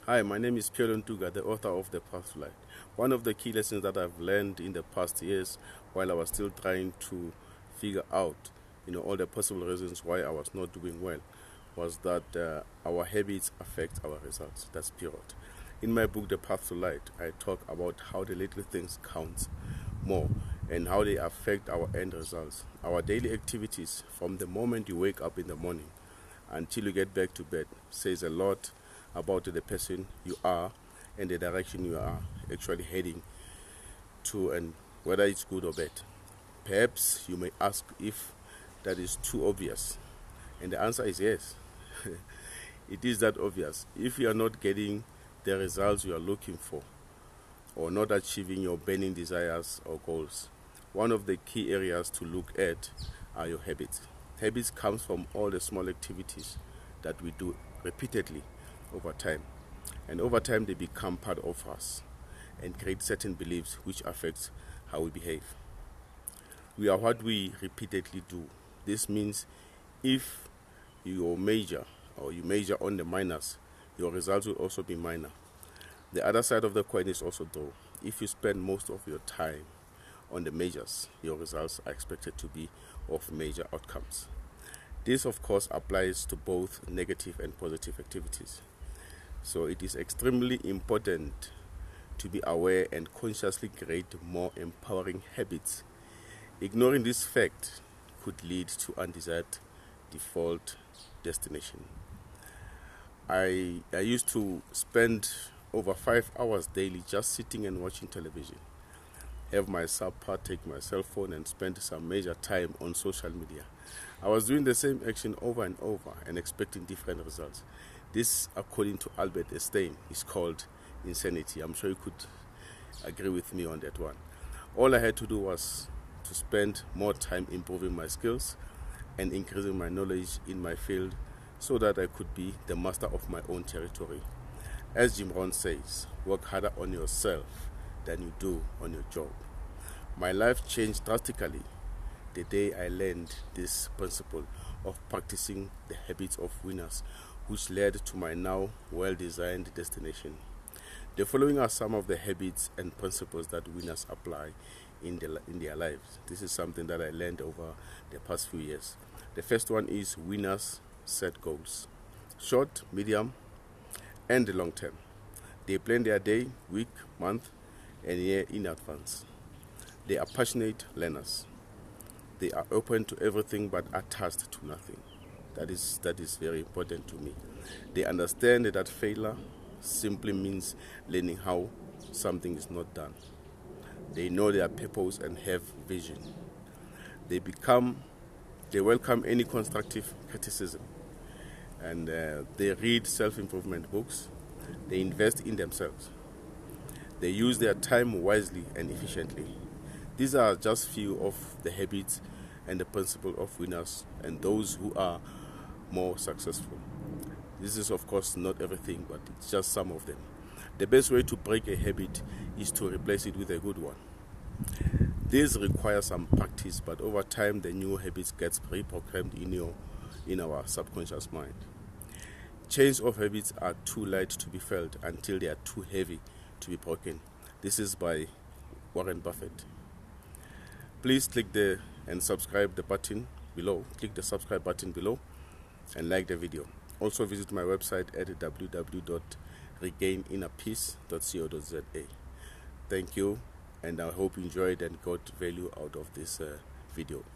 Hi, my name is Pierre Ntuga, the author of The Path to Light. One of the key lessons that I've learned in the past years while I was still trying to figure out, all the possible reasons why I was not doing well was that our habits affect our results. That's period. In my book, The Path to Light, I talk about how the little things count more and how they affect our end results. Our daily activities from the moment you wake up in the morning until you get back to bed says a lot about the person you are and the direction you are actually heading to, and whether it's good or bad. Perhaps you may ask if that is too obvious, and the answer is yes. It is that obvious. If you are not getting the results you are looking for or not achieving your burning desires or goals, one of the key areas to look at are your habits. Habits comes from all the small activities that we do repeatedly over time. And over time they become part of us and create certain beliefs which affects how we behave. We are what we repeatedly do. This means if you major or you major on the minors, your results will also be minor. The other side of the coin is also though, if you spend most of your time on the majors, your results are expected to be of major outcomes. This of course applies to both negative and positive activities. So it is extremely important to be aware and consciously create more empowering habits. Ignoring this fact could lead to undesired default destination. I used to spend over 5 hours daily just sitting and watching television, have my supper, take my cell phone, and spend some major time on social media. I was doing the same action over and over and expecting different results. This, according to Albert Einstein, is called insanity. I'm sure you could agree with me on that one. All I had to do was to spend more time improving my skills and increasing my knowledge in my field so that I could be the master of my own territory. As Jim Rohn says, work harder on yourself than you do on your job. My life changed drastically the day I learned this principle of practicing the habits of winners, which led to my now well-designed destination. The following are some of the habits and principles that winners apply in their lives. This is something that I learned over the past few years. The first one is winners set goals, short, medium, and long term. They plan their day, week, month, and year in advance. They are passionate learners. They are open to everything but attached to nothing. That is very important to me. They understand that failure simply means learning how something is not done. They know their purpose and have vision. They welcome any constructive criticism, and they read self-improvement books. They invest in themselves. They use their time wisely and efficiently. These are just few of the habits and the principle of winners and those who are more successful. This is of course not everything, but it's just some of them. The best way to break a habit is to replace it with a good one. This requires some practice, but over time the new habits gets pre-programmed in our subconscious mind. Chains of habits are too light to be felt until they are too heavy to be broken. This is by Warren Buffett. Please click the subscribe button below and like the video. Also visit my website at www.regaininnerpeace.co.za. Thank you, and I hope you enjoyed and got value out of this video.